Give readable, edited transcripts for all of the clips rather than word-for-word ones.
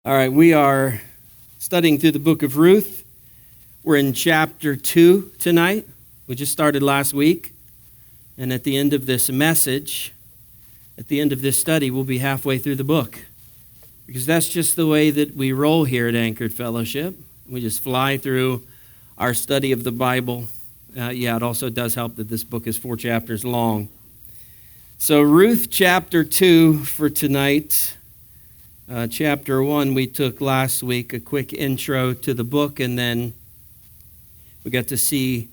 All right, we are studying through the book of Ruth. We're in chapter 2 tonight. We just started last week. And at the end of this message, at the end of this study, we'll be halfway through the book. Because that's just the way that we roll here at Anchored Fellowship. We just fly through our study of the Bible. It also does help that this book is 4 chapters long. So Ruth chapter 2 for tonight. Chapter 1 we took last week, a quick intro to the book, and then we got to see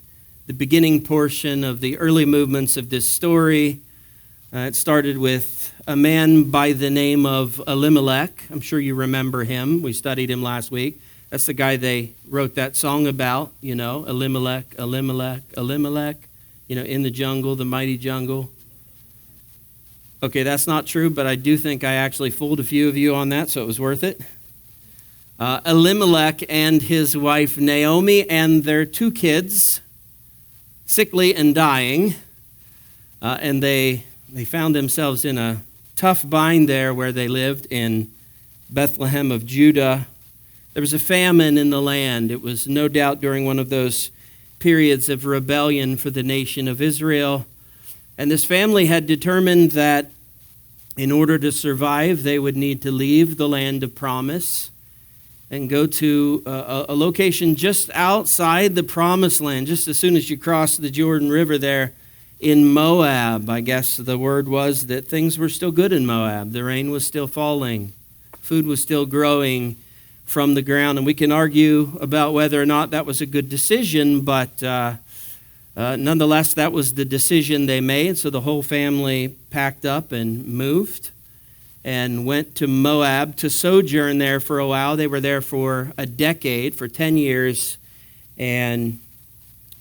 the beginning portion of the early movements of this story. It started with a man by the name of Elimelech. I'm sure you remember him. We studied him last week. That's the guy they wrote that song about, Elimelech, Elimelech, Elimelech, in the jungle, the mighty jungle. Okay, that's not true, but I do think I actually fooled a few of you on that, so it was worth it. Elimelech and his wife Naomi and their 2 kids, sickly and dying, and they found themselves in a tough bind there where they lived in Bethlehem of Judah. There was a famine in the land. It was no doubt during one of those periods of rebellion for the nation of Israel. And this family had determined that in order to survive, they would need to leave the land of promise and go to a location just outside the promised land, just as soon as you cross the Jordan River there in Moab. I guess the word was that things were still good in Moab. The rain was still falling. Food was still growing from the ground. And we can argue about whether or not that was a good decision, but nonetheless, that was the decision they made. So the whole family packed up and moved and went to Moab to sojourn there for a while. They were there for a decade, for 10 years. And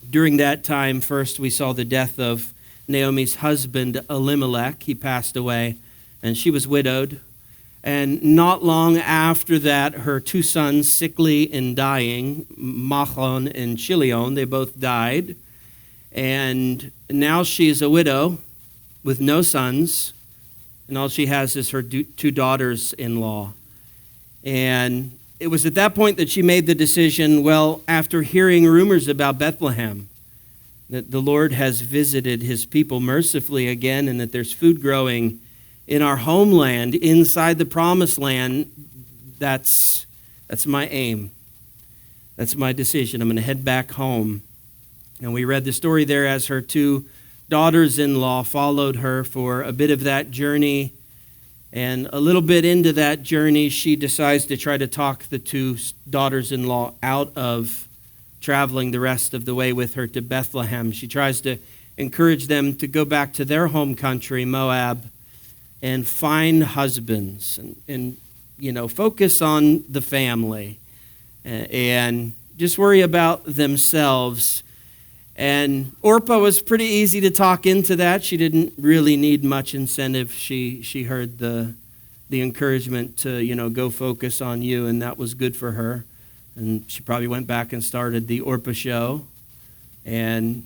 during that time, first we saw the death of Naomi's husband, Elimelech. He passed away, and she was widowed. And not long after that, her 2 sons, sickly and dying, Machlon and Chilion, they both died. And now she is a widow with no sons, and all she has is her 2 daughters-in-law. And it was at that point that she made the decision, after hearing rumors about Bethlehem, that the Lord has visited his people mercifully again, and that there's food growing in our homeland, inside the promised land, that's my aim. That's my decision. I'm going to head back home. And we read the story there as her 2 daughters-in-law followed her for a bit of that journey. And a little bit into that journey, she decides to try to talk the 2 daughters-in-law out of traveling the rest of the way with her to Bethlehem. She tries to encourage them to go back to their home country, Moab, and find husbands and focus on the family and just worry about themselves. And Orpah was pretty easy to talk into that. She didn't really need much incentive. She heard the encouragement to, go focus on you, and that was good for her. And she probably went back and started the Orpah show and,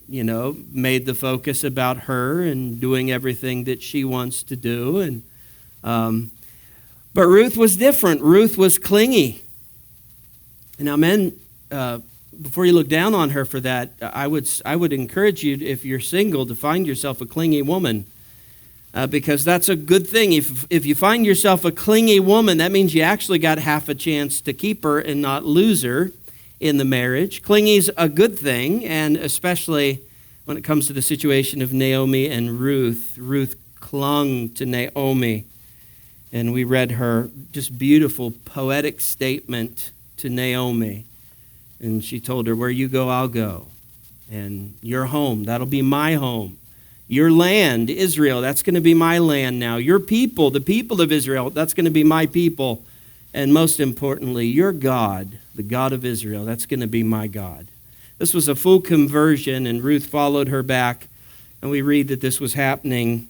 made the focus about her and doing everything that she wants to do. And but Ruth was different. Ruth was clingy. And now, men, before you look down on her for that, I would encourage you, if you're single, to find yourself a clingy woman, because that's a good thing. If you find yourself a clingy woman, that means you actually got half a chance to keep her and not lose her in the marriage. Clingy's a good thing, and especially when it comes to the situation of Naomi and Ruth. Ruth clung to Naomi, and we read her just beautiful poetic statement to Naomi. And she told her, where you go, I'll go. And your home, that'll be my home. Your land, Israel, that's going to be my land now. Your people, the people of Israel, that's going to be my people. And most importantly, your God, the God of Israel, that's going to be my God. This was a full conversion, and Ruth followed her back. And we read that this was happening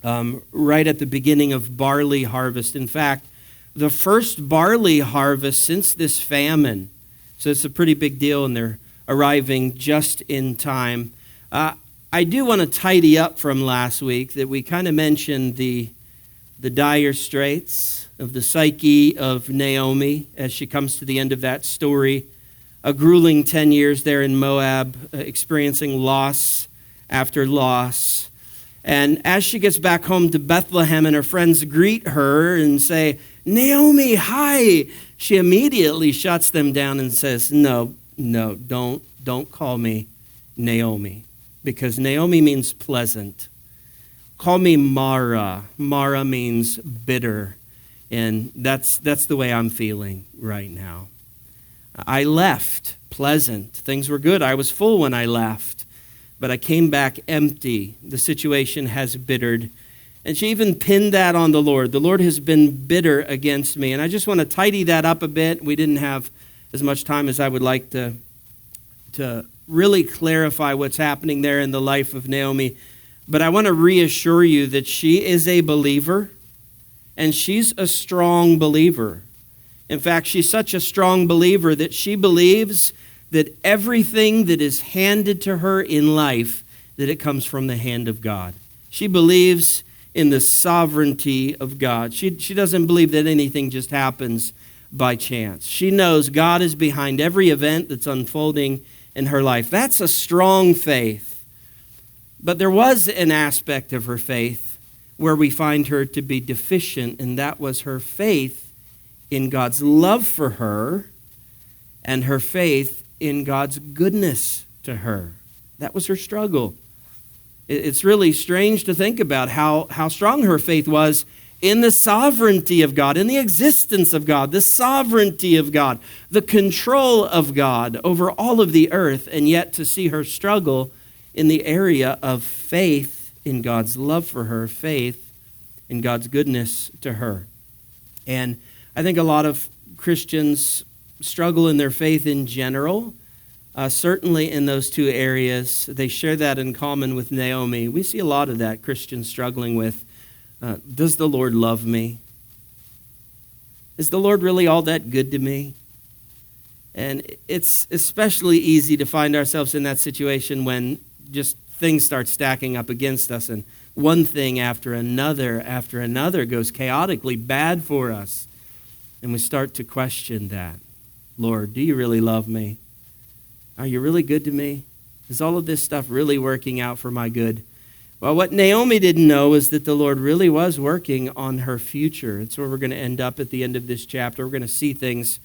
right at the beginning of barley harvest. In fact, the first barley harvest since this famine. So it's a pretty big deal, and they're arriving just in time. I do want to tidy up from last week that we kind of mentioned the the dire straits of the psyche of Naomi as she comes to the end of that story. A grueling 10 years there in Moab, experiencing loss after loss. And as she gets back home to Bethlehem and her friends greet her and say, "Naomi, hi," she immediately shuts them down and says, No, don't call me Naomi, because Naomi means pleasant. Call me Mara. Mara means bitter. And that's the way I'm feeling right now. I left pleasant. Things were good. I was full when I left, but I came back empty. The situation has bittered. And she even pinned that on the Lord. The Lord has been bitter against me. And I just want to tidy that up a bit. We didn't have as much time as I would like to really clarify what's happening there in the life of Naomi. But I want to reassure you that she is a believer, and she's a strong believer. In fact, she's such a strong believer that she believes that everything that is handed to her in life, that it comes from the hand of God. She believes in the sovereignty of God. She doesn't believe that anything just happens by chance. She knows God is behind every event that's unfolding in her life. That's a strong faith. But there was an aspect of her faith where we find her to be deficient, and that was her faith in God's love for her and her faith in God's goodness to her. That was her struggle. It's really strange to think about how strong her faith was in the sovereignty of God, in the existence of God, the sovereignty of God, the control of God over all of the earth, and yet to see her struggle in the area of faith in God's love for her, faith in God's goodness to her. And I think a lot of Christians struggle in their faith in general, certainly in those two areas. They share that in common with Naomi. We see a lot of that, Christians struggling with, does the Lord love me? Is the Lord really all that good to me? And it's especially easy to find ourselves in that situation when just things start stacking up against us, and one thing after another goes chaotically bad for us. And we start to question that. Lord, do you really love me? Are you really good to me? Is all of this stuff really working out for my good? Well, what Naomi didn't know is that the Lord really was working on her future. It's where we're going to end up at the end of this chapter. We're going to see things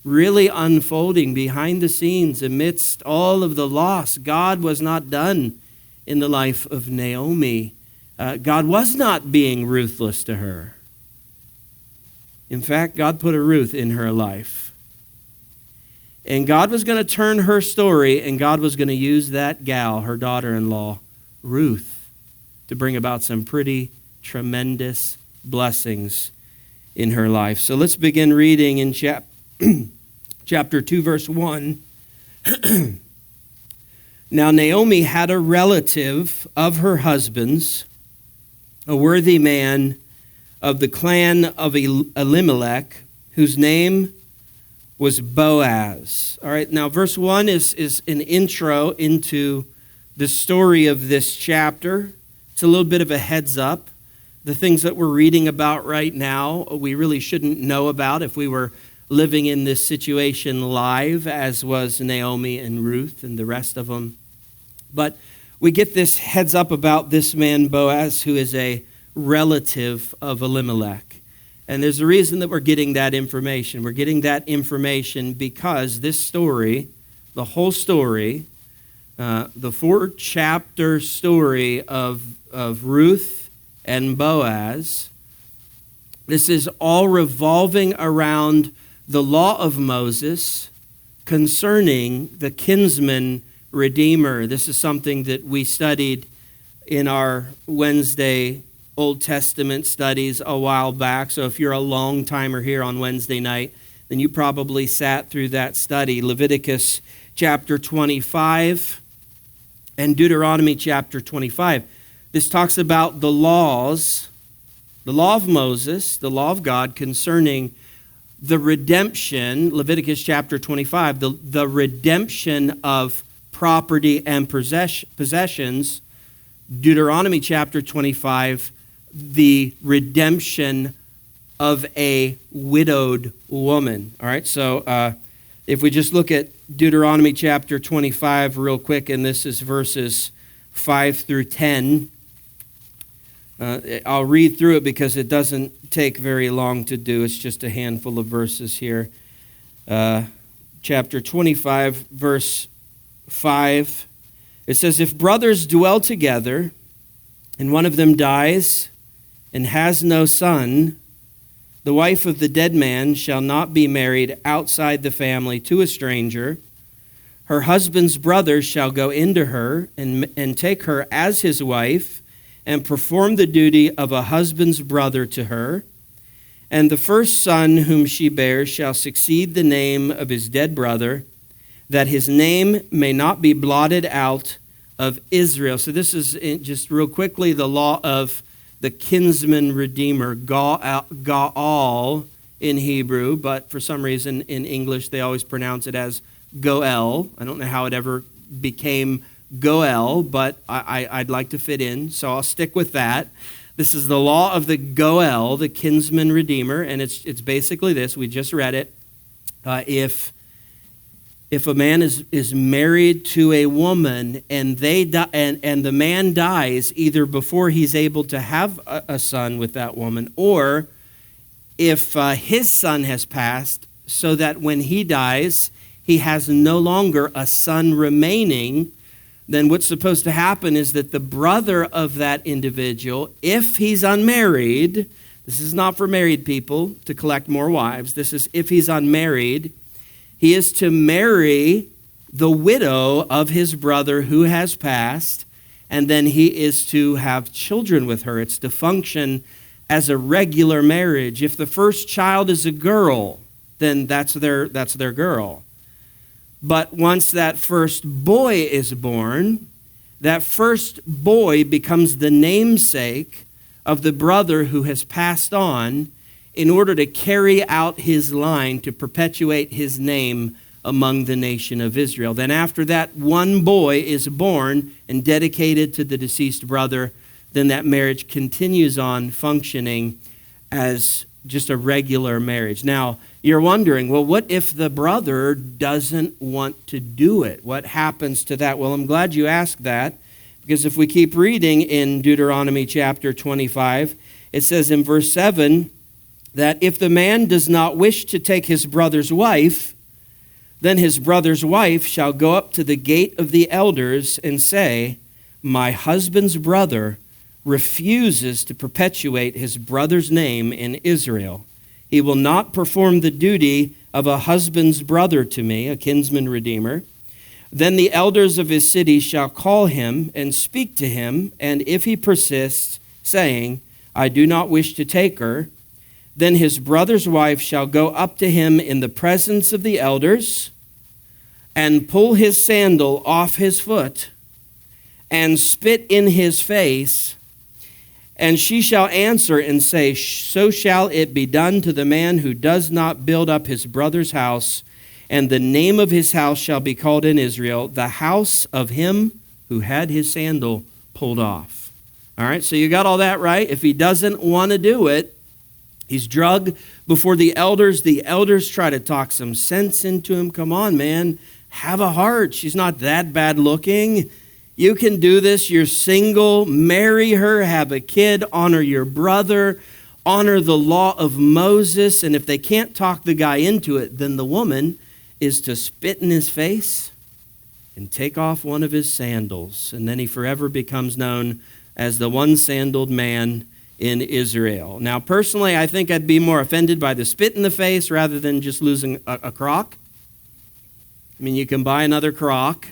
really unfolding behind the scenes amidst all of the loss. God was not done in the life of Naomi. God was not being ruthless to her. In fact, God put a Ruth in her life. And God was going to turn her story, and God was going to use that gal, her daughter-in-law, Ruth, to bring about some pretty tremendous blessings in her life. So let's begin reading in chapter 2, verse 1. Now Naomi had a relative of her husband's, a worthy man of the clan of Elimelech, whose name was Boaz. All right, now verse 1 is an intro into the story of this chapter. It's a little bit of a heads up. The things that we're reading about right now, we really shouldn't know about if we were living in this situation live, as was Naomi and Ruth and the rest of them. But we get this heads up about this man, Boaz, who is a relative of Elimelech. And there's a reason that we're getting that information. We're getting that information because this story, the whole story, the 4-chapter story of Ruth and Boaz, this is all revolving around the law of Moses concerning the kinsman redeemer. This is something that we studied in our Wednesday Old Testament studies a while back. So if you're a long timer here on Wednesday night, then you probably sat through that study. Leviticus chapter 25 and Deuteronomy chapter 25. This talks about the laws, the law of Moses, the law of God concerning the redemption, Leviticus chapter 25, the redemption of property and possessions. Deuteronomy chapter 25, the redemption of a widowed woman. All right, so if we just look at Deuteronomy chapter 25 real quick, and this is verses 5 through 10. I'll read through it because it doesn't take very long to do. It's just a handful of verses here. Chapter 25, verse 5. It says, "If brothers dwell together, and one of them dies and has no son, the wife of the dead man shall not be married outside the family to a stranger. Her husband's brother shall go into her and take her as his wife and perform the duty of a husband's brother to her. And the first son whom she bears shall succeed the name of his dead brother, that his name may not be blotted out of Israel." So this is, just real quickly, the law of the kinsman redeemer, Ga'al in Hebrew, but for some reason in English they always pronounce it as Goel. I don't know how it ever became Goel, but I'd like to fit in, so I'll stick with that. This is the law of the Goel, the kinsman redeemer, and it's basically this. We just read it. If a man is married to a woman and and the man dies either before he's able to have a son with that woman, or if his son has passed, so that when he dies, he has no longer a son remaining, then what's supposed to happen is that the brother of that individual, if he's unmarried, this is not for married people to collect more wives, this is if he's unmarried, he is to marry the widow of his brother who has passed, and then he is to have children with her. It's to function as a regular marriage. If the first child is a girl, then that's their girl. But once that first boy is born, that first boy becomes the namesake of the brother who has passed on in order to carry out his line, to perpetuate his name among the nation of Israel. Then after that one boy is born and dedicated to the deceased brother, then that marriage continues on functioning as just a regular marriage. Now, you're wondering, well, what if the brother doesn't want to do it? What happens to that? Well, I'm glad you asked that, because if we keep reading in Deuteronomy chapter 25, it says in verse 7 that if the man does not wish to take his brother's wife, then his brother's wife shall go up to the gate of the elders and say, "My husband's brother refuses to perpetuate his brother's name in Israel. He will not perform the duty of a husband's brother to me," a kinsman redeemer. "Then the elders of his city shall call him and speak to him, and if he persists, saying, 'I do not wish to take her,' then his brother's wife shall go up to him in the presence of the elders and pull his sandal off his foot and spit in his face. And she shall answer and say, 'So shall it be done to the man who does not build up his brother's house, and the name of his house shall be called in Israel, the house of him who had his sandal pulled off.'" All right, so you got all that right. If he doesn't want to do it, he's drugged before the elders. The elders try to talk some sense into him. "Come on, man, have a heart. She's not that bad looking. You can do this. You're single. Marry her. Have a kid. Honor your brother. Honor the law of Moses." And if they can't talk the guy into it, then the woman is to spit in his face and take off one of his sandals. And then he forever becomes known as the one-sandaled man in Israel. Now, personally, I think I'd be more offended by the spit in the face rather than just losing a crock. I mean, you can buy another crock.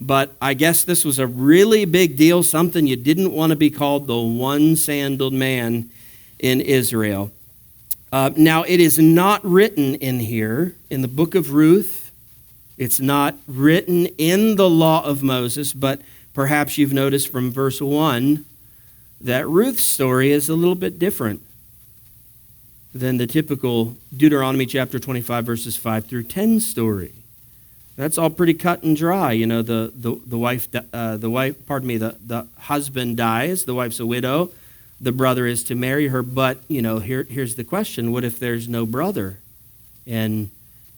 But I guess this was a really big deal, something you didn't want to be called the one-sandaled man in Israel. Now, it is not written in here, in the book of Ruth. It's not written in the law of Moses, but perhaps you've noticed from verse 1 that Ruth's story is a little bit different than the typical Deuteronomy chapter 25, verses 5 through 10 story. That's all pretty cut and dry. You know, the husband dies, the wife's a widow. the brother is to marry her. But, here's the question. What if there's no brother? And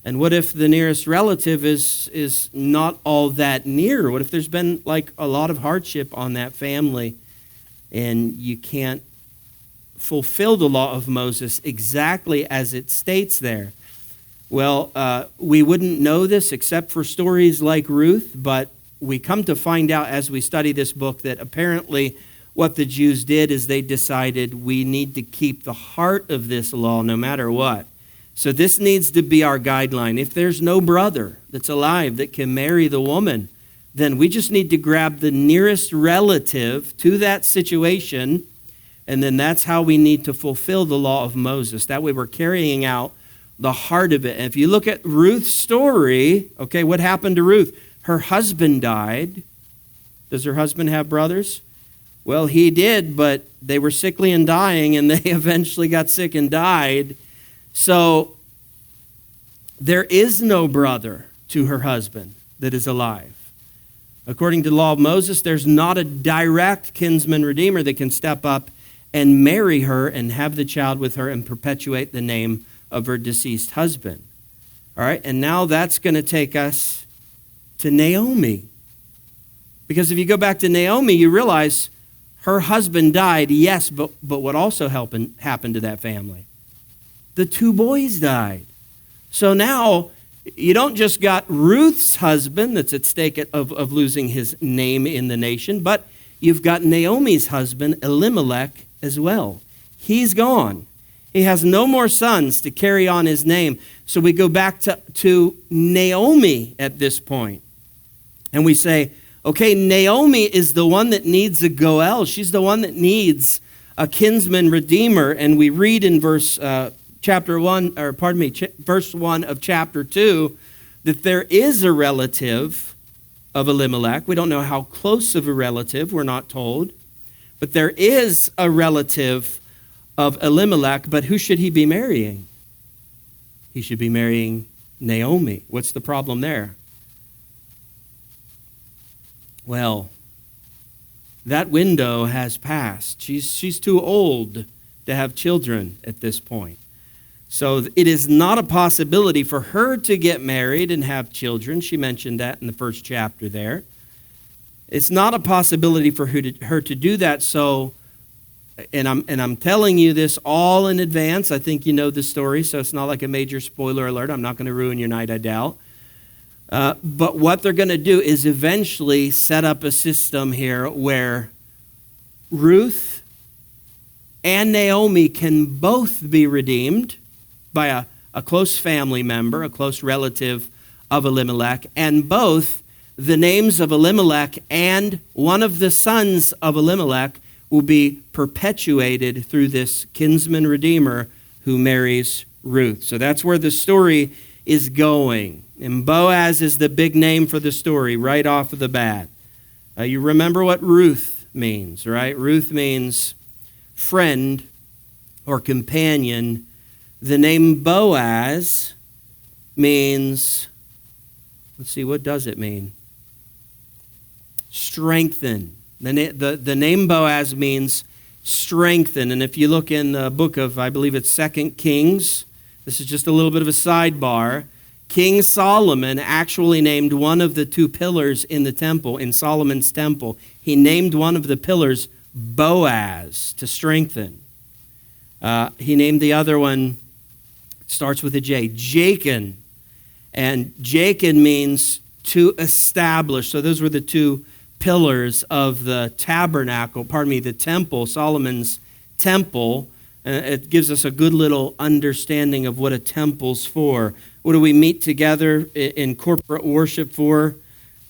what if the nearest relative is not all that near? What if there's been like a lot of hardship on that family and you can't fulfill the law of Moses exactly as it states there? Well, we wouldn't know this except for stories like Ruth, but we come to find out as we study this book that apparently what the Jews did is they decided we need to keep the heart of this law no matter what. So this needs to be our guideline. If there's no brother that's alive that can marry the woman, then we just need to grab the nearest relative to that situation, and then that's how we need to fulfill the law of Moses. That way we're carrying out the heart of it. And if you look at Ruth's story, okay, what happened to Ruth? Her husband died. Does her husband have brothers? Well, he did, but they were sickly and dying, and they eventually got sick and died. So there is no brother to her husband that is alive. According to the law of Moses, there's not a direct kinsman redeemer that can step up and marry her and have the child with her and perpetuate the name of her deceased husband. All right, and now that's going to take us to Naomi. Because if you go back to Naomi, you realize her husband died, yes, but what also happened to that family? The two boys died. So now you don't just got Ruth's husband that's at stake of losing his name in the nation, but you've got Naomi's husband, Elimelech, as well. He's gone. He has no more sons to carry on his name. So we go back to Naomi at this point. And we say, okay, Naomi is the one that needs a Goel. She's the one that needs a kinsman redeemer. And we read in verse 1 of chapter 2 that there is a relative of Elimelech. We don't know how close of a relative, we're not told. But there is a relative of Elimelech, but who should he be marrying? He should be marrying Naomi. What's the problem there? Well, that window has passed. She's too old to have children at this point. So it is not a possibility for her to get married and have children. She mentioned that in the first chapter there. It's not a possibility for her to do that. So, and I'm telling you this all in advance. I think you know the story, so it's not like a major spoiler alert. I'm not going to ruin your night, I doubt. But what they're going to do is eventually set up a system here where Ruth and Naomi can both be redeemed by a close family member, a close relative of Elimelech, and both the names of Elimelech and one of the sons of Elimelech will be perpetuated through this kinsman redeemer who marries Ruth. So that's where the story is going. And Boaz is the big name for the story right off of the bat. You remember what Ruth means, right? Ruth means friend or companion. The name Boaz means, let's see, what does it mean? Strengthen. The name Boaz means strengthen. And if you look in the book of, I believe it's 2 Kings, this is just a little bit of a sidebar. King Solomon actually named one of the two pillars in the temple, in Solomon's temple. He named one of the pillars Boaz, to strengthen. He named the other one, starts with a J, Jachin. And Jachin means to establish. So those were the two pillars of the the temple, Solomon's temple. It gives us a good little understanding of what a temple's for. What do we meet together in corporate worship for?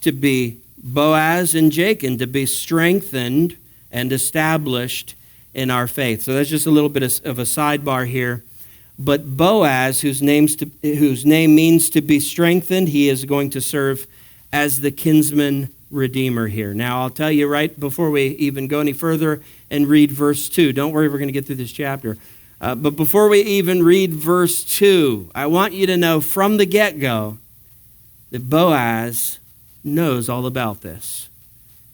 To be Boaz and Jachin, to be strengthened and established in our faith. So that's just a little bit of a sidebar here. But Boaz, whose name means to be strengthened, he is going to serve as the kinsman redeemer here. Now, I'll tell you right before we even go any further and read verse 2. Don't worry, we're going to get through this chapter. But before we even read verse 2, I want you to know from the get-go that Boaz knows all about this.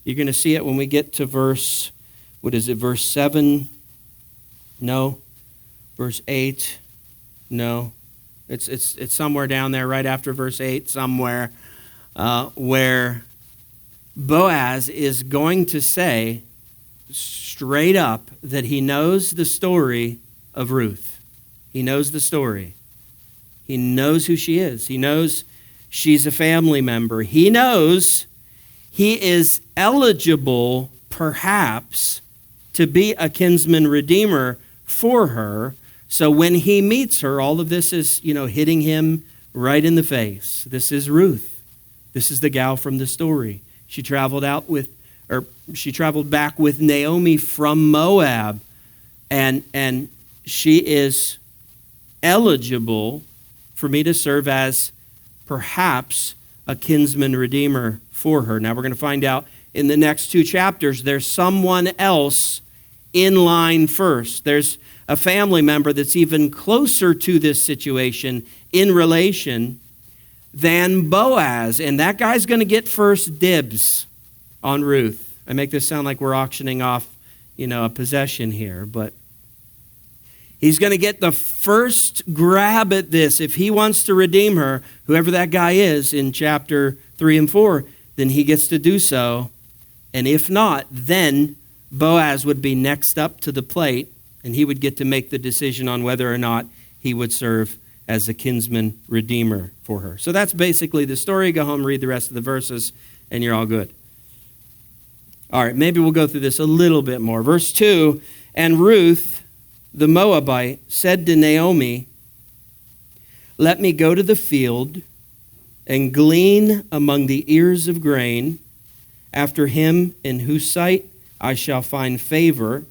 You're going to see it when we get to verse 7 No. Verse 8, no. It's somewhere down there right after verse 8, somewhere, where Boaz is going to say straight up that he knows the story of Ruth. He knows the story. He knows who she is. He knows she's a family member. He knows he is eligible, perhaps, to be a kinsman redeemer for her. So when he meets her, all of this is, hitting him right in the face. This is Ruth. This is the gal from the story. She traveled back with Naomi from Moab, and she is eligible for me to serve as perhaps a kinsman redeemer for her. Now we're going to find out in the next 2 chapters there's someone else in line first. There's a family member that's even closer to this situation in relation than Boaz, and that guy's going to get first dibs on Ruth. I make this sound like we're auctioning off, a possession here, but he's going to get the first grab at this. If he wants to redeem her, whoever that guy is in chapter 3 and 4, then he gets to do so. And if not, then Boaz would be next up to the plate, and he would get to make the decision on whether or not he would serve as a kinsman redeemer for her. So that's basically the story. Go home, read the rest of the verses, and you're all good. All right, maybe we'll go through this a little bit more. Verse 2, and Ruth, the Moabite, said to Naomi, "Let me go to the field and glean among the ears of grain after him in whose sight I shall find favor."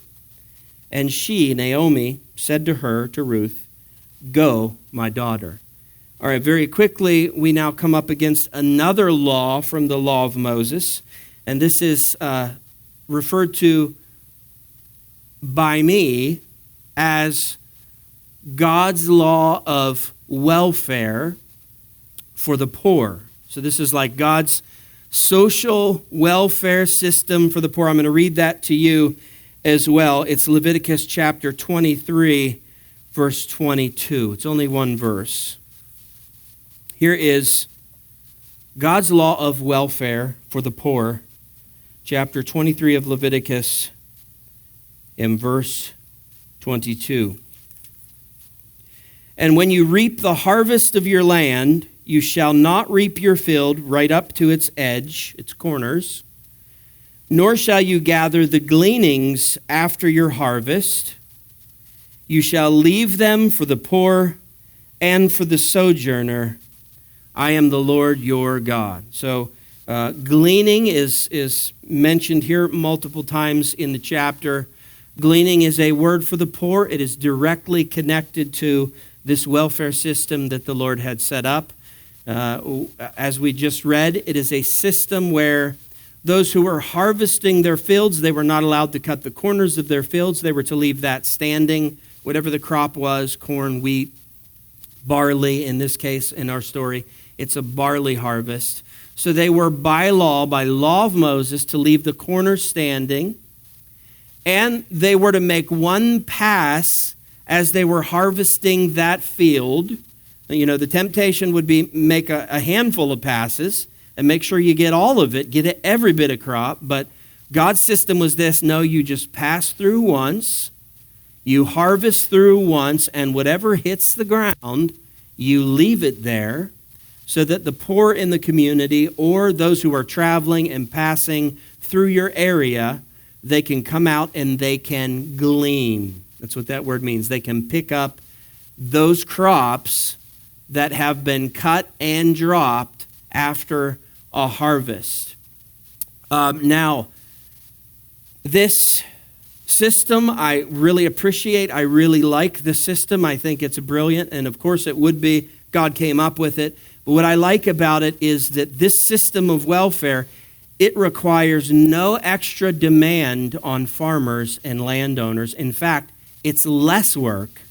And she, Naomi, said to her, to Ruth, "Go, my daughter." All right, very quickly, we now come up against another law from the law of Moses. And this is referred to by me as God's law of welfare for the poor. So this is like God's social welfare system for the poor. I'm going to read that to you as well. It's Leviticus chapter 23, verse 22. It's only one verse. Here is God's law of welfare for the poor, chapter 23 of Leviticus, in verse 22. "And when you reap the harvest of your land, you shall not reap your field right up to its edge, its corners, nor shall you gather the gleanings after your harvest. You shall leave them for the poor and for the sojourner. I am the Lord your God." So gleaning is mentioned here multiple times in the chapter. Gleaning is a word for the poor. It is directly connected to this welfare system that the Lord had set up. As we just read, it is a system where those who were harvesting their fields, they were not allowed to cut the corners of their fields. They were to leave that standing, whatever the crop was, corn, wheat, barley. In this case, in our story, it's a barley harvest. So they were by law of Moses, to leave the corners standing, and they were to make one pass as they were harvesting that field. The temptation would be make a handful of passes and make sure you get all of it, get every bit of crop. But God's system was this: no, you just pass through once, you harvest through once, and whatever hits the ground, you leave it there, so that the poor in the community or those who are traveling and passing through your area, they can come out and they can glean. That's what that word means. They can pick up those crops that have been cut and dropped after a harvest. Now, this system I really appreciate. I really like the system. I think it's brilliant, and of course it would be. God came up with it. But what I like about it is that this system of welfare, it requires no extra demand on farmers and landowners. In fact, it's less work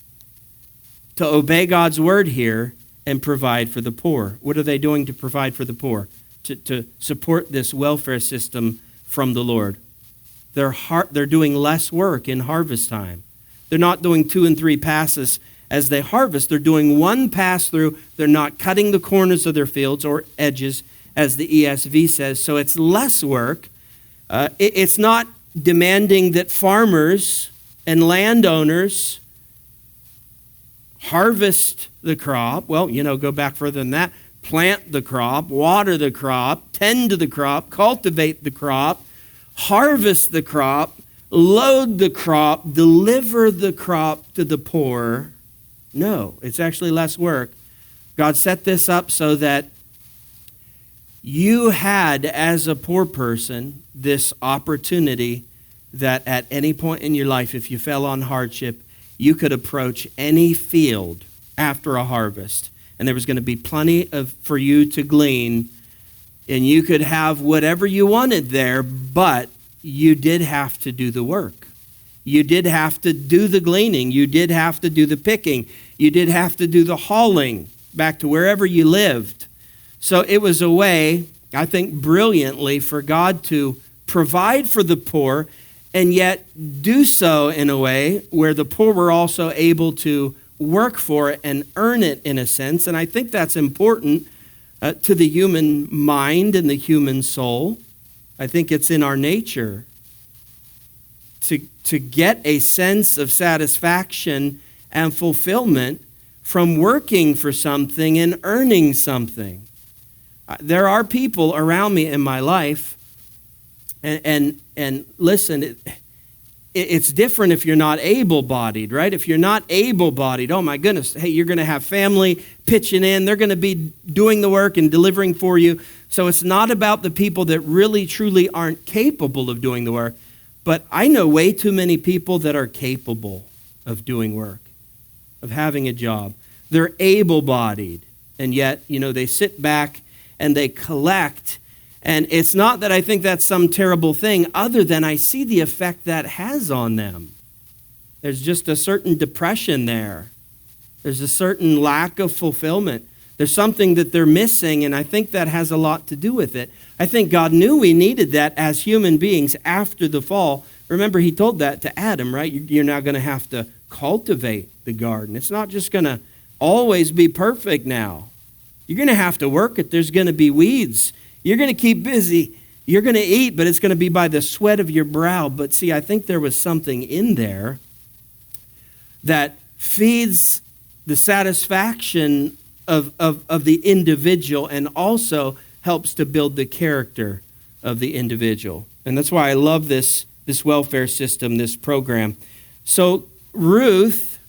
to obey God's word here and provide for the poor. What are they doing to provide for the poor? To support this welfare system from the Lord. They're doing less work in harvest time. They're not doing 2 and 3 passes as they harvest. They're doing one pass through. They're not cutting the corners of their fields or edges, as the ESV says. So it's less work. It's not demanding that farmers and landowners harvest the crop. Well, go back further than that. Plant the crop, water the crop, tend to the crop, cultivate the crop, harvest the crop, load the crop, deliver the crop to the poor. No, it's actually less work. God set this up so that you had, as a poor person, this opportunity that at any point in your life, if you fell on hardship, you could approach any field after a harvest. And there was going to be plenty for you to glean, and you could have whatever you wanted there, but you did have to do the work. You did have to do the gleaning. You did have to do the picking. You did have to do the hauling back to wherever you lived. So it was a way, I think brilliantly, for God to provide for the poor and yet do so in a way where the poor were also able to work for it and earn it in a sense. And I think that's important to the human mind and the human soul. I think it's in our nature to get a sense of satisfaction and fulfillment from working for something and earning something. There are people around me in my life, and listen, it's different if you're not able-bodied, right? If you're not able-bodied, oh my goodness, hey, you're going to have family pitching in. They're going to be doing the work and delivering for you. So it's not about the people that really, truly aren't capable of doing the work. But I know way too many people that are capable of doing work, of having a job. They're able-bodied, and yet, they sit back and they collect. And it's not that I think that's some terrible thing, other than I see the effect that has on them. There's just a certain depression there. There's a certain lack of fulfillment. There's something that they're missing, and I think that has a lot to do with it. I think God knew we needed that as human beings after the fall. Remember, he told that to Adam, right? You're now going to have to cultivate the garden. It's not just going to always be perfect now. You're going to have to work it. There's going to be weeds. You're going to keep busy. You're going to eat, but it's going to be by the sweat of your brow. But see, I think there was something in there that feeds the satisfaction of the individual and also helps to build the character of the individual. And that's why I love this welfare system, this program. So Ruth,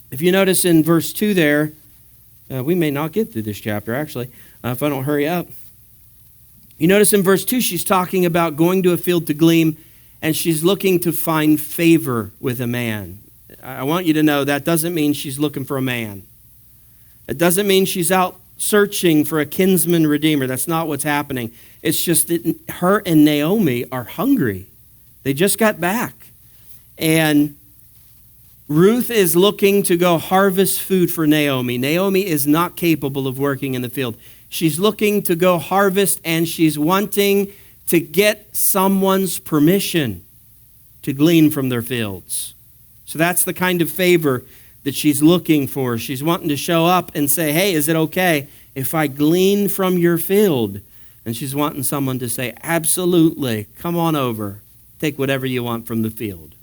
if you notice in verse 2 there, we may not get through this chapter actually, if I don't hurry up. You notice in verse 2, she's talking about going to a field to glean, and she's looking to find favor with a man. I want you to know that doesn't mean she's looking for a man. It doesn't mean she's out searching for a kinsman redeemer. That's not what's happening. It's just that her and Naomi are hungry. They just got back. And Ruth is looking to go harvest food for Naomi. Naomi is not capable of working in the field. She's looking to go harvest, and she's wanting to get someone's permission to glean from their fields. So that's the kind of favor that she's looking for. She's wanting to show up and say, hey, is it okay if I glean from your field? And she's wanting someone to say, absolutely, come on over. Take whatever you want from the field.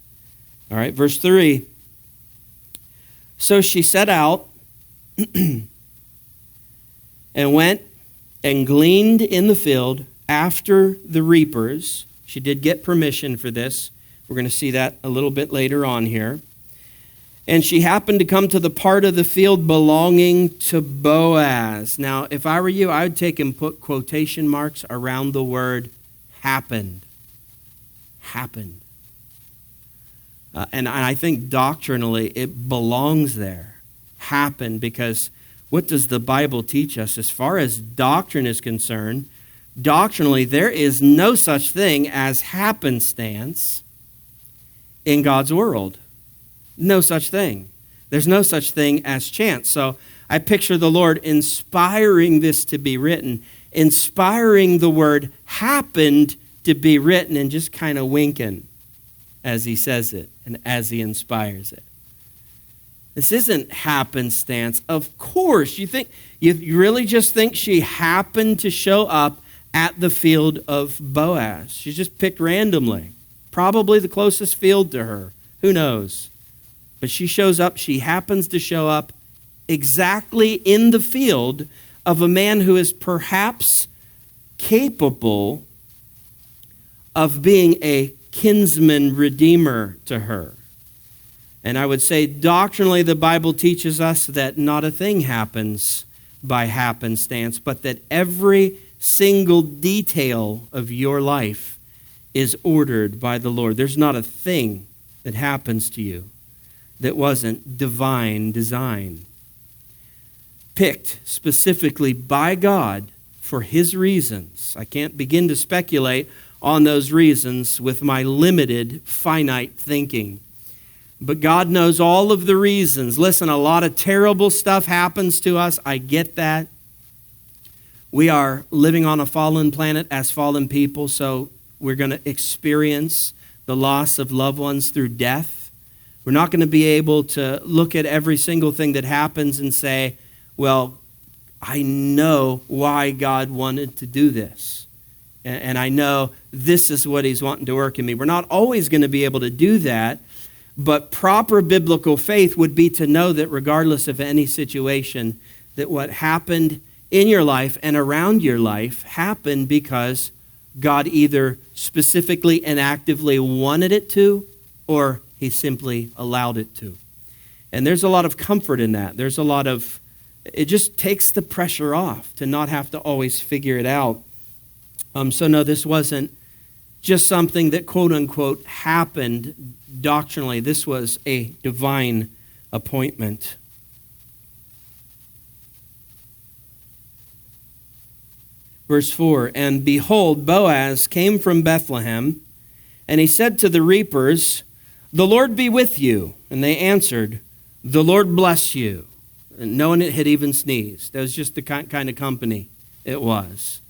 All right, verse 3. So she set out and went and gleaned in the field after the reapers. She did get permission for this. We're going to see that a little bit later on here. And she happened to come to the part of the field belonging to Boaz. Now, if I were you, I would take and put quotation marks around the word happened. Happened. And I think doctrinally it belongs there. Happened, because what does the Bible teach us? As far as doctrine is concerned, doctrinally there is no such thing as happenstance in God's world. No such thing. There's no such thing as chance. So I picture the Lord inspiring this to be written, inspiring the word happened to be written, and just kind of winking. as he says it and as he inspires it. This isn't happenstance. Of course, you really just think she happened to show up at the field of Boaz. She just picked randomly. Probably the closest field to her. Who knows? But she shows up, she happens to show up exactly in the field of a man who is perhaps capable of being a kinsman redeemer to her. And I would say doctrinally the Bible teaches us that not a thing happens by happenstance, but that every single detail of your life is ordered by the Lord. There's not a thing that happens to you that wasn't divine design. Picked specifically by God for his reasons. I can't begin to speculate on those reasons with my limited, finite thinking. But God knows all of the reasons. Listen, a lot of terrible stuff happens to us. I get that. We are living on a fallen planet as fallen people, so we're going to experience the loss of loved ones through death. We're not going to be able to look at every single thing that happens and say, well, I know why God wanted to do this. And I know this is what he's wanting to work in me. We're not always going to be able to do that, but proper biblical faith would be to know that regardless of any situation, that what happened in your life and around your life happened because God either specifically and actively wanted it to, or he simply allowed it to. And there's a lot of comfort in that. It just takes the pressure off to not have to always figure it out. So no, this wasn't just something that quote unquote happened doctrinally. This was a divine appointment. Verse 4, and behold, Boaz came from Bethlehem, and he said to the reapers, the Lord be with you. And they answered, the Lord bless you. And no one had even sneezed. That was just the kind of company it was.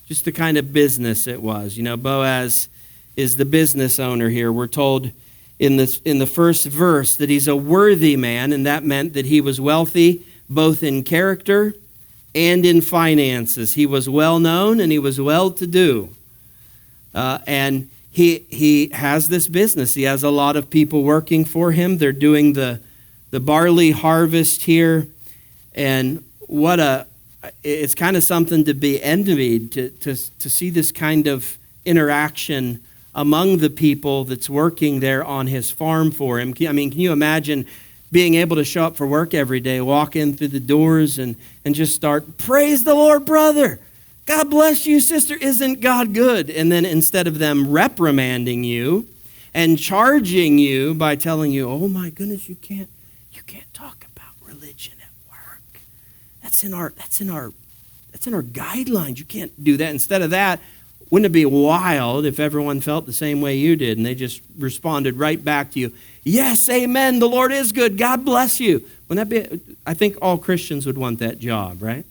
Just the kind of business it was. You know, Boaz is the business owner here. We're told in the first verse that he's a worthy man, and that meant that he was wealthy both in character and in finances. He was well known and he was well to do. And he has this business. He has a lot of people working for him. They're doing the barley harvest here. And it's kind of something to be envied to see this kind of interaction among the people that's working there on his farm for him. I mean, can you imagine being able to show up for work every day, walk in through the doors and just start, praise the Lord, brother. God bless you, sister. Isn't God good? And then instead of them reprimanding you and charging you by telling you, oh my goodness, you can't talk about religion at work. That's in our guidelines. You can't do that. Instead of that, wouldn't it be wild if everyone felt the same way you did and they just responded right back to you, yes, amen, the Lord is good, God bless you. Wouldn't that be, I think all Christians would want that job, right?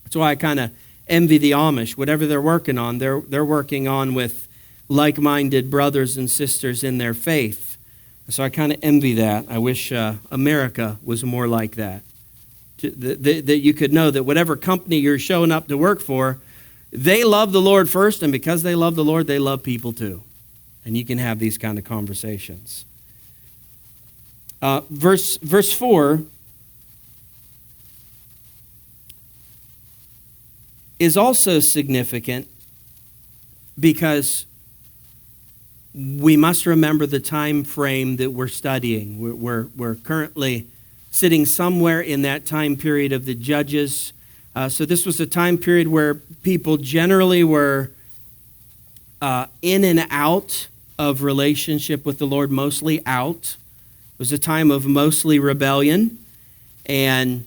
That's why I kind of envy the Amish. Whatever they're working on, they're working on with like-minded brothers and sisters in their faith. So I kind of envy that. I wish America was more like that. That you could know that whatever company you're showing up to work for, they love the Lord first, and because they love the Lord, they love people too. And you can have these kind of conversations. Verse 4 is also significant because we must remember the time frame that we're studying. We're currently sitting somewhere in that time period of the Judges. So this was a time period where people generally were in and out of relationship with the Lord, mostly out. It was a time of mostly rebellion. And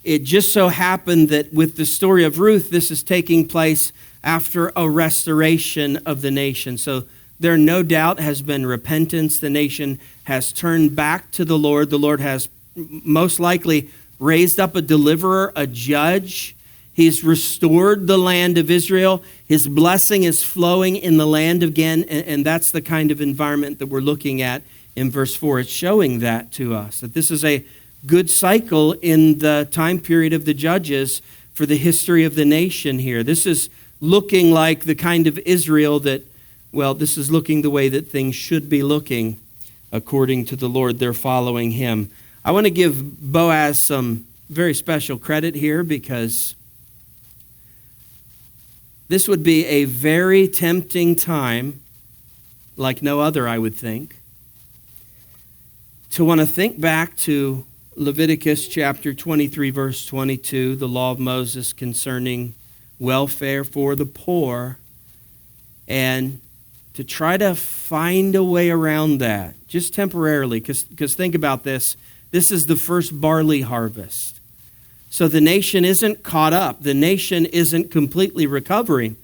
it just so happened that with the story of Ruth, this is taking place after a restoration of the nation. So there no doubt has been repentance. The nation has turned back to the Lord. The Lord has most likely raised up a deliverer, a judge. He's restored the land of Israel. His blessing is flowing in the land again, and that's the kind of environment that we're looking at in verse 4. It's showing that to us, that this is a good cycle in the time period of the judges for the history of the nation here. This is looking like the kind of Israel that, well, this is looking the way that things should be looking according to the Lord. They're following him. I want to give Boaz some very special credit here because this would be a very tempting time, like no other, I would think, to want to think back to Leviticus chapter 23, verse 22, the law of Moses concerning welfare for the poor, and to try to find a way around that, just temporarily, because think about this. This is the first barley harvest. So the nation isn't caught up. The nation isn't completely recovered.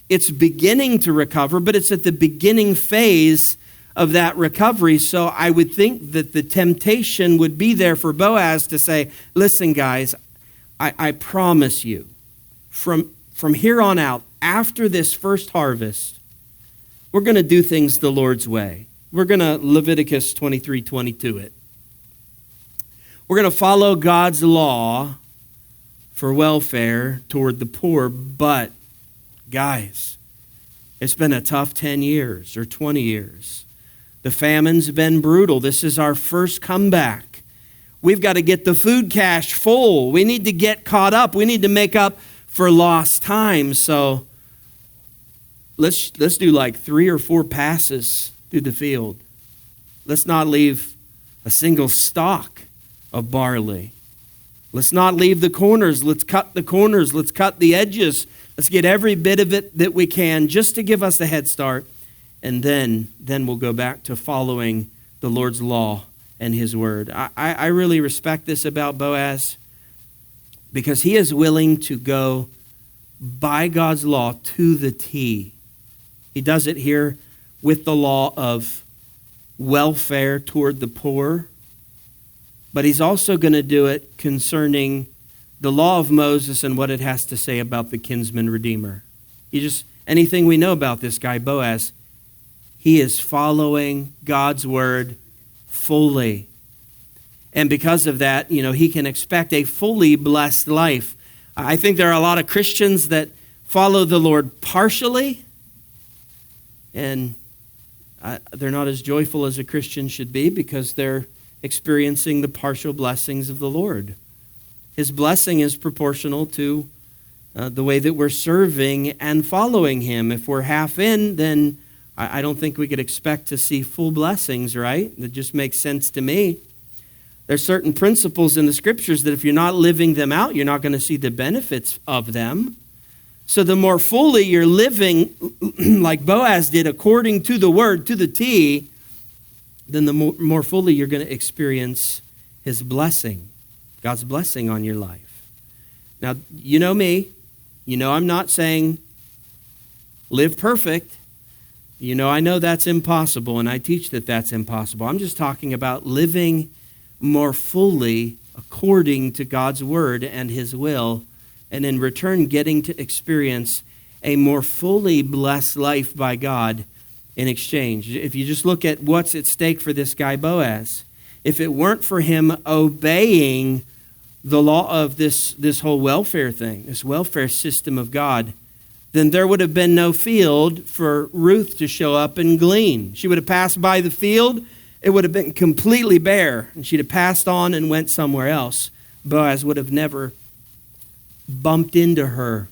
It's beginning to recover, but it's at the beginning phase of that recovery. So I would think that the temptation would be there for Boaz to say, listen, guys, I promise you, from here on out, after this first harvest, we're going to do things the Lord's way. We're going to Leviticus 23:22 it. We're going to follow God's law for welfare toward the poor, but guys, it's been a tough 10 years or 20 years. The famine's been brutal. This is our first comeback. We've got to get the food cache full. We need to get caught up. We need to make up for lost time. So let's do like 3 or 4 passes through the field. Let's not leave a single stalk of barley. Let's not leave the corners. Let's cut the corners. Let's cut the edges. Let's get every bit of it that we can just to give us a head start. And then we'll go back to following the Lord's law and his word. I really respect this about Boaz because he is willing to go by God's law to the T. He does it here with the law of welfare toward the poor, but he's also going to do it concerning the law of Moses and what it has to say about the kinsman redeemer. Anything we know about this guy, Boaz, he is following God's word fully. And because of that, he can expect a fully blessed life. I think there are a lot of Christians that follow the Lord partially, and they're not as joyful as a Christian should be because they're experiencing the partial blessings of the Lord. His blessing is proportional to the way that we're serving and following him. If we're half in, then I don't think we could expect to see full blessings, right? That just makes sense to me. There's certain principles in the scriptures that if you're not living them out, you're not going to see the benefits of them. So the more fully you're living, like Boaz did, according to the word, to the T, then the more fully you're going to experience his blessing, God's blessing on your life. Now, you know me. I'm not saying live perfect. I know that's impossible, and I teach that that's impossible. I'm just talking about living more fully according to God's word and his will, and in return getting to experience a more fully blessed life by God in exchange. If you just look at what's at stake for this guy Boaz, if it weren't for him obeying the law of this whole welfare thing, this welfare system of God, then there would have been no field for Ruth to show up and glean. She would have passed by the field. It would have been completely bare, and she'd have passed on and went somewhere else. Boaz would have never bumped into her.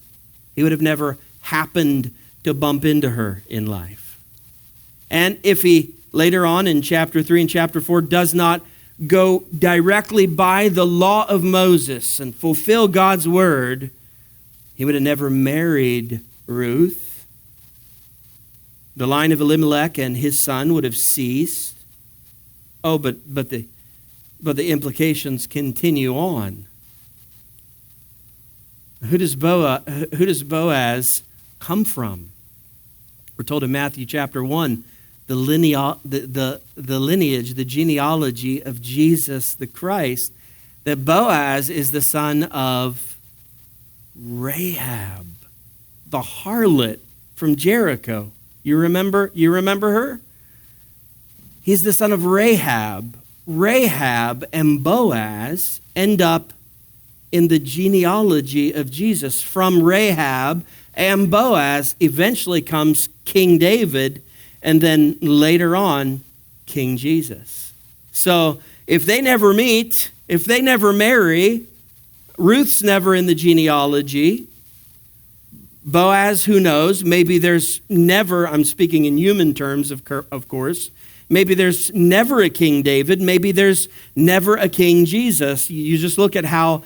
He would have never happened to bump into her in life. And if he, later on in chapter 3 and chapter 4, does not go directly by the law of Moses and fulfill God's word, he would have never married Ruth. The line of Elimelech and his son would have ceased. Oh, but the implications continue on. Who does Boaz come from? We're told in Matthew chapter 1, the lineage, the genealogy of Jesus the Christ, that Boaz is the son of Rahab, the harlot from Jericho. You remember her? He's the son of Rahab. Rahab and Boaz end up in the genealogy of Jesus. From Rahab and Boaz eventually comes King David, and then later on, King Jesus. So if they never meet, if they never marry, Ruth's never in the genealogy. Boaz, who knows? Maybe there's never, I'm speaking in human terms, of course, maybe there's never a King David. Maybe there's never a King Jesus. You just look at how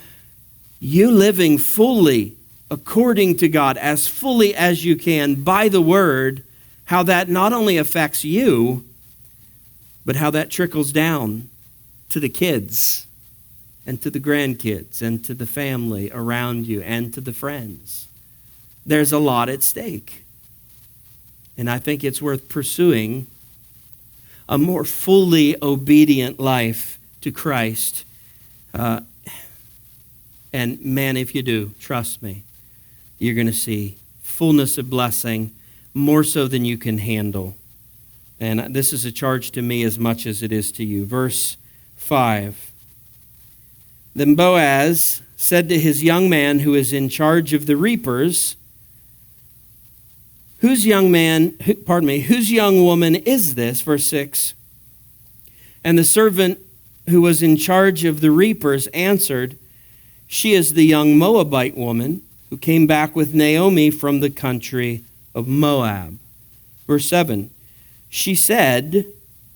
you living fully according to God, as fully as you can by the word, how that not only affects you, but how that trickles down to the kids and to the grandkids and to the family around you and to the friends. There's a lot at stake. And I think it's worth pursuing a more fully obedient life to Christ. And man, if you do, trust me, you're going to see fullness of blessing, more so than you can handle. And this is a charge to me as much as it is to you. Verse 5. Then Boaz said to his young man who is in charge of the reapers, whose young woman is this? Verse 6. And the servant who was in charge of the reapers answered, she is the young Moabite woman who came back with Naomi from the country of Moab. Verse 7. She said,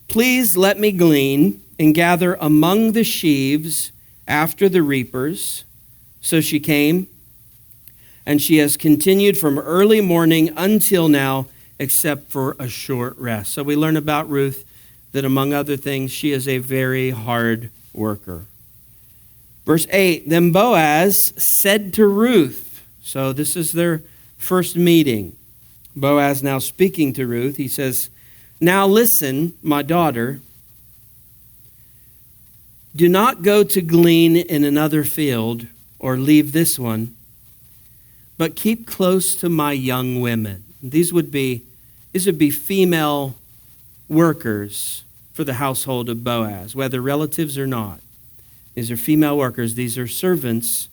please let me glean and gather among the sheaves after the reapers. So she came, and she has continued from early morning until now, except for a short rest. So we learn about Ruth that, among other things, she is a very hard worker. Verse 8, then Boaz said to Ruth, so this is their first meeting. Boaz now speaking to Ruth, he says, now listen, my daughter, do not go to glean in another field or leave this one, but keep close to my young women. These would be female workers for the household of Boaz, whether relatives or not. These are female workers. These are servants.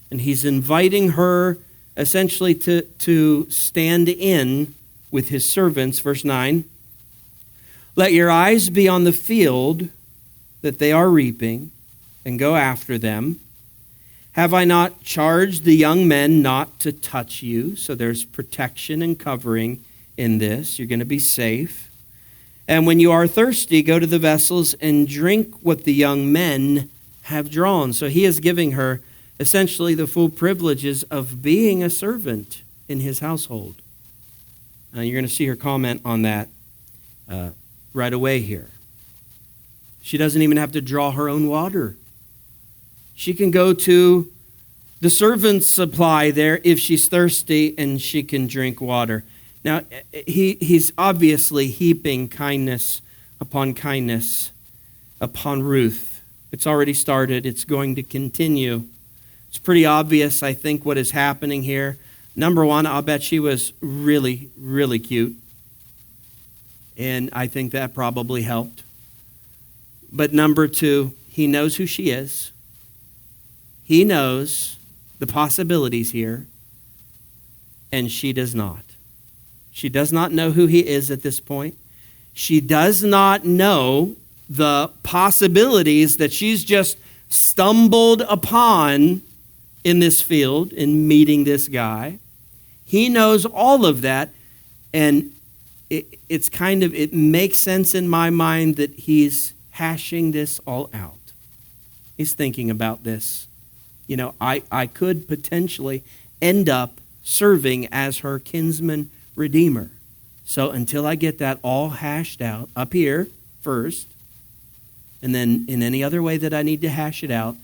And he's inviting her essentially to stand in with his servants. Verse 9, let your eyes be on the field that they are reaping, and go after them. Have I not charged the young men not to touch you? So there's protection and covering in this. You're going to be safe. And when you are thirsty, go to the vessels and drink what the young men have drawn. So he is giving her essentially the full privileges of being a servant in his household. Now you're going to see her comment on that right away here. She doesn't even have to draw her own water. She can go to the servant's supply there if she's thirsty, and she can drink water. Now, he's obviously heaping kindness upon Ruth. It's already started. It's going to continue. It's pretty obvious, I think, what is happening here. Number one, I'll bet she was really, really cute. And I think that probably helped. But number two, he knows who she is. He knows the possibilities here, and she does not. She does not know who he is at this point. She does not know the possibilities that she's just stumbled upon in this field in meeting this guy. He knows all of that, and it makes sense in my mind that he's hashing this all out. He's thinking about this. You know, I could potentially end up serving as her kinsman redeemer. So until I get that all hashed out up here first, and then in any other way that I need to hash it out,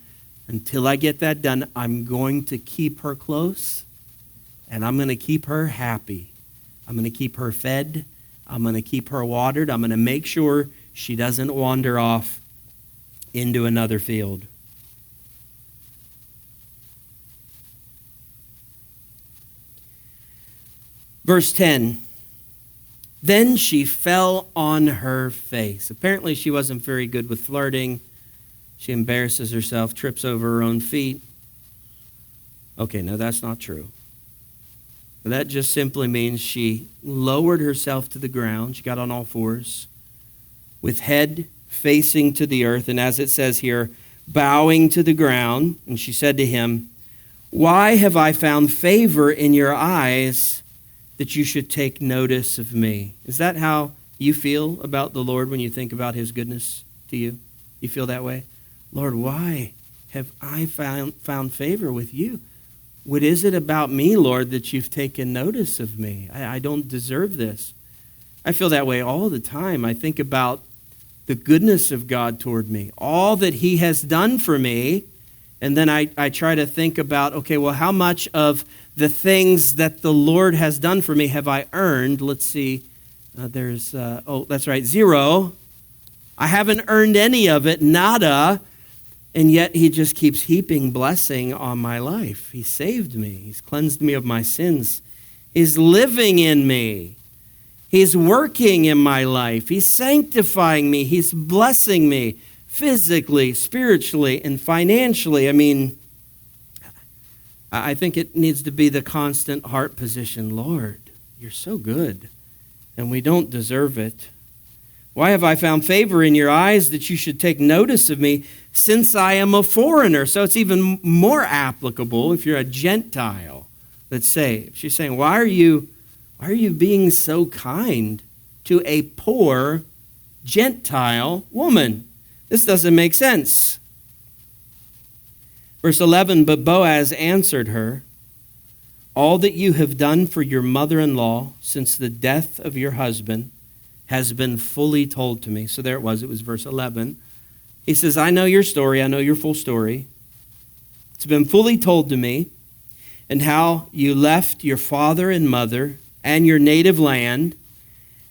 until I get that done, I'm going to keep her close, and I'm going to keep her happy. I'm going to keep her fed. I'm going to keep her watered. I'm going to make sure she doesn't wander off into another field. Verse 10, then she fell on her face. Apparently she wasn't very good with flirting. She embarrasses herself, trips over her own feet. Okay, no, that's not true. That just simply means she lowered herself to the ground. She got on all fours with head facing to the earth. And as it says here, bowing to the ground. And she said to him, why have I found favor in your eyes that you should take notice of me? Is that how you feel about the Lord when you think about his goodness to you? You feel that way? Lord, why have I found favor with you? What is it about me, Lord, that you've taken notice of me? I don't deserve this. I feel that way all the time. I think about the goodness of God toward me, all that he has done for me, and then I try to think about, okay, well, how much of the things that the Lord has done for me have I earned? Let's see. That's right, 0. I haven't earned any of it, nada. And yet he just keeps heaping blessing on my life. He saved me. He's cleansed me of my sins. He's living in me. He's working in my life. He's sanctifying me. He's blessing me physically, spiritually, and financially. I mean, I think it needs to be the constant heart position. Lord, you're so good, and we don't deserve it. Why have I found favor in your eyes that you should take notice of me, since I am a foreigner? So it's even more applicable if you're a Gentile that's saved. She's saying, why are you being so kind to a poor Gentile woman? This doesn't make sense. Verse 11, but Boaz answered her, all that you have done for your mother-in-law since the death of your husband has been fully told to me. So there it was verse 11. He says, I know your story, I know your full story. It's been fully told to me, and how you left your father and mother and your native land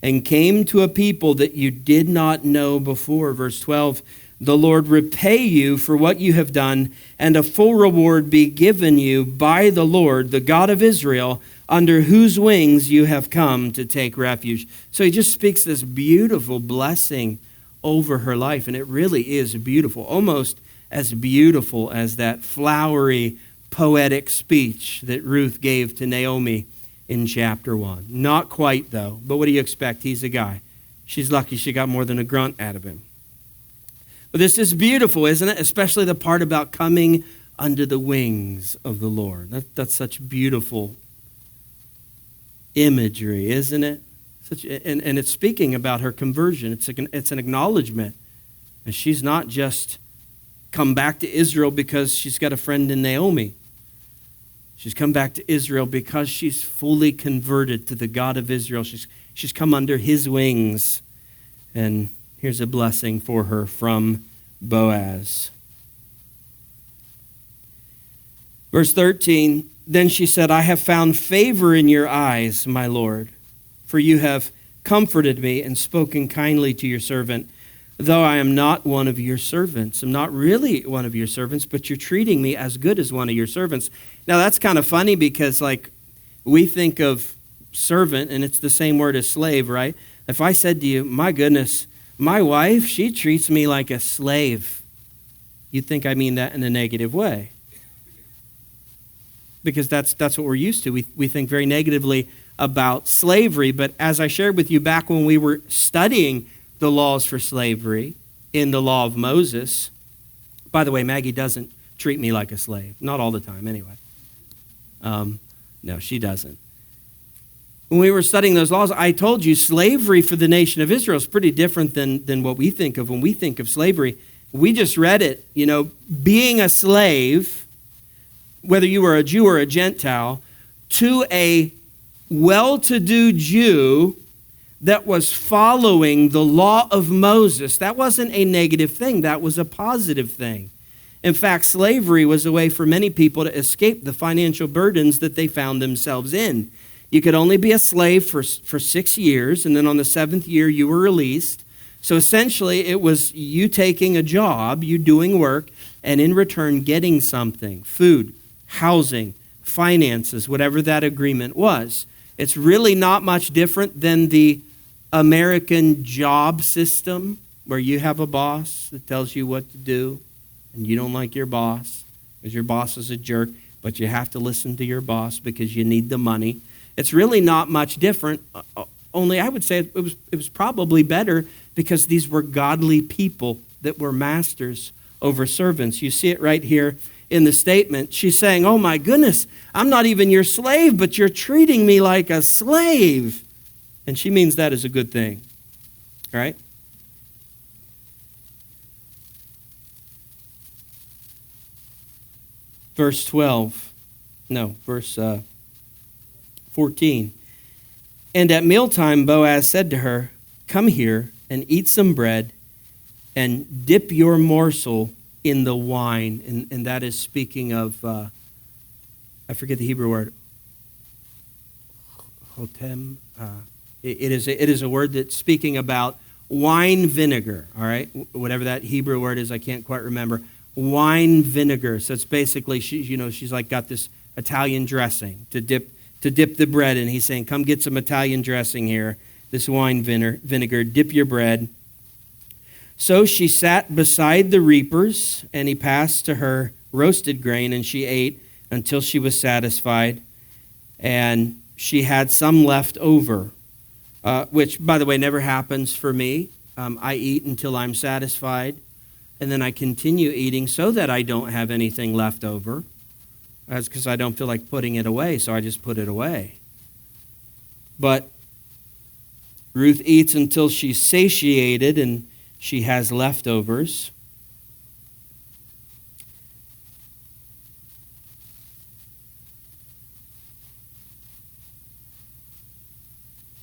and came to a people that you did not know before. Verse 12, the Lord repay you for what you have done, and a full reward be given you by the Lord, the God of Israel, under whose wings you have come to take refuge. So he just speaks this beautiful blessing over her life, and it really is beautiful, almost as beautiful as that flowery, poetic speech that Ruth gave to Naomi in chapter 1. Not quite, though, but what do you expect? He's a guy. She's lucky she got more than a grunt out of him. But this is beautiful, isn't it? Especially the part about coming under the wings of the Lord. That's such beautiful imagery, isn't it? And it's speaking about her conversion. It's an acknowledgement. And she's not just come back to Israel because she's got a friend in Naomi. She's come back to Israel because she's fully converted to the God of Israel. She's come under his wings. And here's a blessing for her from Boaz. Verse 13, then she said, I have found favor in your eyes, my Lord, for you have comforted me and spoken kindly to your servant, though I am not one of your servants. I'm not really one of your servants, but you're treating me as good as one of your servants. Now, that's kind of funny because, we think of servant, and it's the same word as slave, right? If I said to you, my goodness, my wife, she treats me like a slave, you'd think I mean that in a negative way. Because that's what we're used to. We think very negatively about slavery. But as I shared with you back when we were studying the laws for slavery in the law of Moses, by the way, Maggie doesn't treat me like a slave. Not all the time, anyway. No, she doesn't. When we were studying those laws, I told you slavery for the nation of Israel is pretty different than what we think of when we think of slavery. We just read it, being a slave, whether you were a Jew or a Gentile, to a well-to-do Jew that was following the law of Moses. That wasn't a negative thing. That was a positive thing. In fact, slavery was a way for many people to escape the financial burdens that they found themselves in. You could only be a slave for 6 years, and then on the 7th year, you were released. So essentially, it was you taking a job, you doing work, and in return getting something, food, housing, finances, whatever that agreement was. It's really not much different than the American job system where you have a boss that tells you what to do and you don't like your boss because your boss is a jerk, but you have to listen to your boss because you need the money. It's really not much different, only I would say it was probably better because these were godly people that were masters over servants. You see it right here in the statement. She's saying, oh my goodness, I'm not even your slave, but you're treating me like a slave. And she means that as a good thing, right? Verse 14. And at mealtime, Boaz said to her, come here and eat some bread and dip your morsel in the wine. And that is speaking of, I forget the Hebrew word, hotem. It is a word that's speaking about wine vinegar, all right? Whatever that Hebrew word is, I can't quite remember. Wine vinegar. So it's basically, she's like got this Italian dressing to dip the bread in. He's saying, come get some Italian dressing here, this wine vinegar, dip your bread. So she sat beside the reapers, and he passed to her roasted grain, and she ate until she was satisfied, and she had some left over, which, by the way, never happens for me. I eat until I'm satisfied, and then I continue eating so that I don't have anything left over. That's because I don't feel like putting it away, so I just put it away. But Ruth eats until she's satiated and she has leftovers.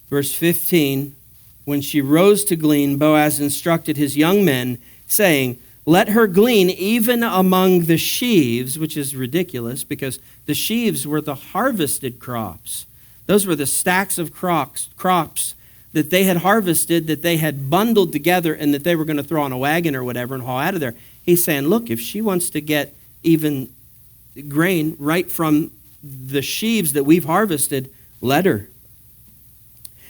Verse 15, when she rose to glean, Boaz instructed his young men, saying, let her glean even among the sheaves, which is ridiculous because the sheaves were the harvested crops. Those were the stacks of crops that they had harvested, that they had bundled together and that they were going to throw on a wagon or whatever and haul out of there. He's saying, look, if she wants to get even grain right from the sheaves that we've harvested, let her.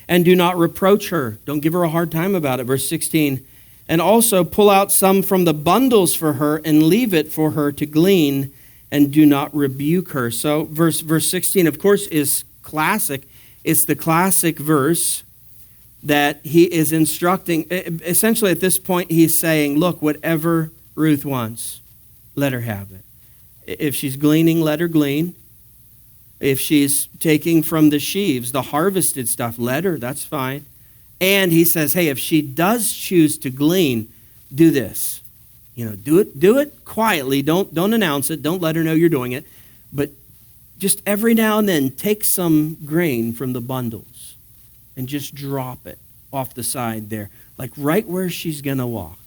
And do not reproach her. Don't give her a hard time about it. Verse 16, and also pull out some from the bundles for her and leave it for her to glean, and do not rebuke her. So verse 16, of course, is classic. It's the classic verse that he is instructing. Essentially, at this point, he's saying, look, whatever Ruth wants, let her have it. If she's gleaning, let her glean. If she's taking from the sheaves, the harvested stuff, let her, that's fine. And he says, hey, if she does choose to glean, do this. Do it quietly. Don't announce it. Don't let her know you're doing it. But just every now and then, take some grain from the bundles and just drop it off the side there, like right where she's going to walk.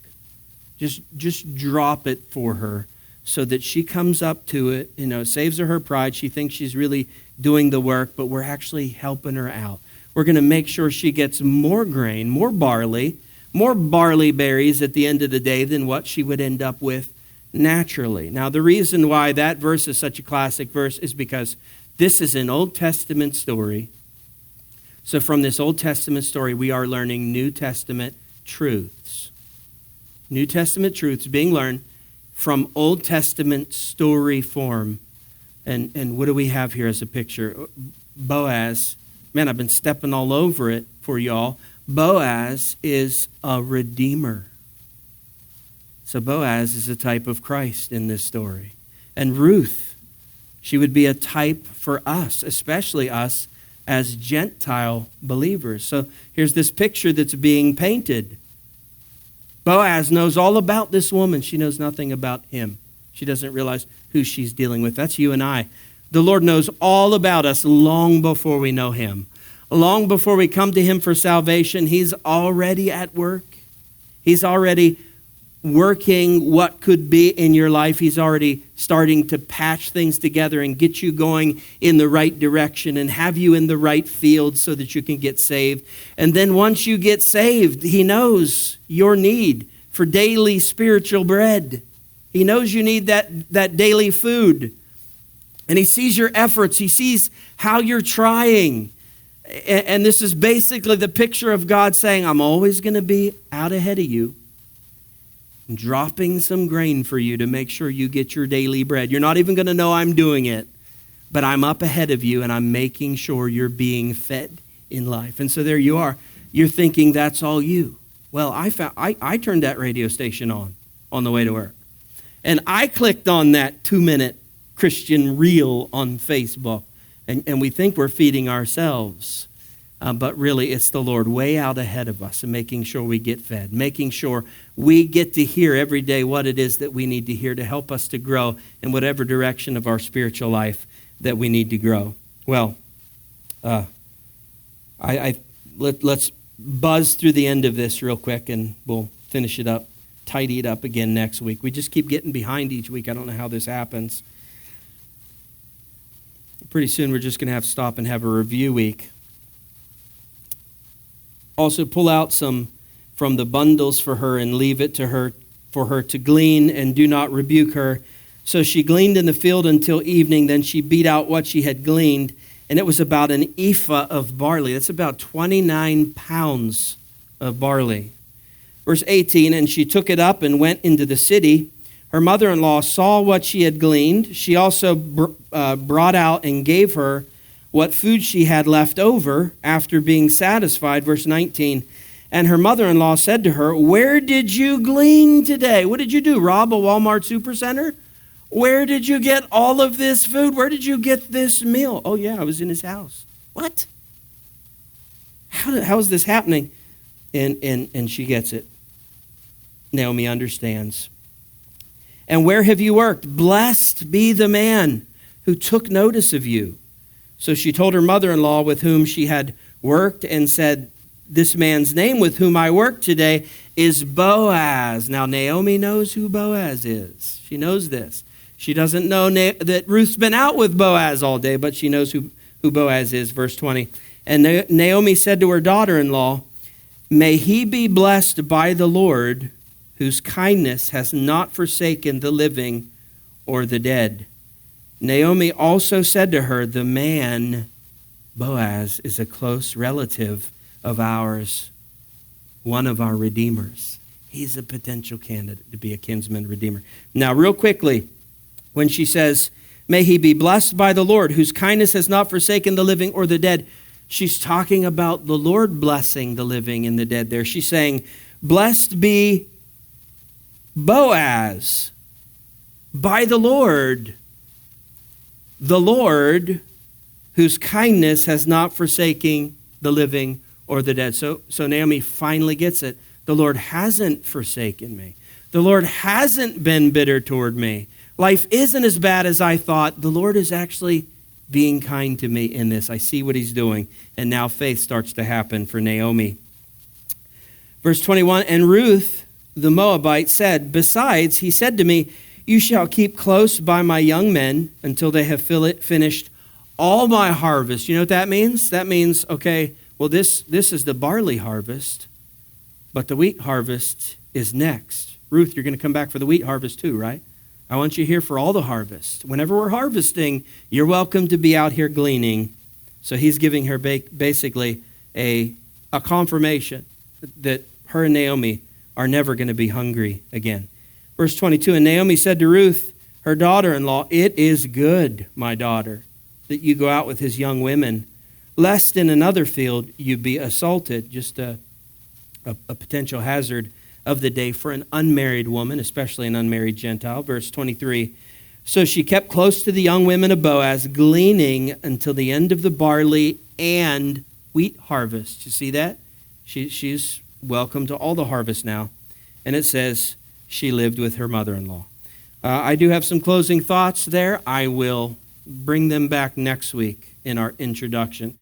Just drop it for her so that she comes up to it, saves her pride. She thinks she's really doing the work, but we're actually helping her out. We're going to make sure she gets more grain, more barley berries at the end of the day than what she would end up with naturally. Now, the reason why that verse is such a classic verse is because this is an Old Testament story. So from this Old Testament story, we are learning New Testament truths. New Testament truths being learned from Old Testament story form. And what do we have here as a picture? Boaz. Man, I've been stepping all over it for y'all. Boaz is a redeemer. So Boaz is a type of Christ in this story. And Ruth, she would be a type for us, especially us as Gentile believers. So here's this picture that's being painted. Boaz knows all about this woman. She knows nothing about him. She doesn't realize who she's dealing with. That's you and I. The Lord knows all about us long before we know him. Long before we come to him for salvation, he's already at work. He's already working what could be in your life. He's already starting to patch things together and get you going in the right direction and have you in the right field so that you can get saved. And then once you get saved, he knows your need for daily spiritual bread. He knows you need that daily food. And he sees your efforts. He sees how you're trying. And this is basically the picture of God saying, I'm always going to be out ahead of you, dropping some grain for you to make sure you get your daily bread. You're not even going to know I'm doing it, but I'm up ahead of you and I'm making sure you're being fed in life. And so there you are. You're thinking that's all you. Well, I turned that radio station on the way to work. And I clicked on that 2-minute Christian reel on Facebook. And we think we're feeding ourselves. But really, it's the Lord way out ahead of us and making sure we get fed, making sure we get to hear every day what it is that we need to hear to help us to grow in whatever direction of our spiritual life that we need to grow. Well, let's buzz through the end of this real quick, and we'll finish it up, tidy it up again next week. We just keep getting behind each week. I don't know how this happens. Pretty soon we're just going to have to stop and have a review week. Also pull out some from the bundles for her and leave it to her for her to glean, and do not rebuke her. So she gleaned in the field until evening. Then she beat out what she had gleaned, and it was about an ephah of barley. That's about 29 pounds of barley. Verse 18, and she took it up and went into the city. Her mother-in-law saw what she had gleaned. She also brought out and gave her what food she had left over after being satisfied. Verse 19, and her mother-in-law said to her, where did you glean today? What did you do, rob a Walmart supercenter? Where did you get all of this food? Where did you get this meal? Oh, yeah, I was in his house. What? How is this happening? And she gets it. Naomi understands. And where have you worked? Blessed be the man who took notice of you. So she told her mother-in-law with whom she had worked and said, this man's name with whom I work today is Boaz. Now, Naomi knows who Boaz is. She knows this. She doesn't know that Ruth's been out with Boaz all day, but she knows who Boaz is. Verse 20. And Naomi said to her daughter-in-law, may he be blessed by the Lord, whose kindness has not forsaken the living or the dead. Naomi also said to her, the man, Boaz, is a close relative of ours, one of our redeemers. He's a potential candidate to be a kinsman redeemer. Now, real quickly, when she says, may he be blessed by the Lord, whose kindness has not forsaken the living or the dead, she's talking about the Lord blessing the living and the dead there. She's saying, blessed be Boaz by the Lord whose kindness has not forsaken the living or the dead. So Naomi finally gets it. The Lord hasn't forsaken me. The Lord hasn't been bitter toward me. Life isn't as bad as I thought. The Lord is actually being kind to me in this. I see what he's doing. And now faith starts to happen for Naomi. Verse 21, and Ruth, the Moabite, said, besides, he said to me, you shall keep close by my young men until they have finished all my harvest. You know what that means? That means, okay, well, this is the barley harvest, but the wheat harvest is next. Ruth, you're going to come back for the wheat harvest too, right? I want you here for all the harvest. Whenever we're harvesting, you're welcome to be out here gleaning. So he's giving her basically a confirmation that her and Naomi are never going to be hungry again. Verse 22, and Naomi said to Ruth, her daughter-in-law, it is good, my daughter, that you go out with his young women, lest in another field you be assaulted. Just a potential hazard of the day for an unmarried woman, especially an unmarried Gentile. Verse 23, so she kept close to the young women of Boaz, gleaning until the end of the barley and wheat harvest. You see that? She's welcome to all the harvest now. And it says she lived with her mother-in-law. I do have some closing thoughts there. I will bring them back next week in our introduction.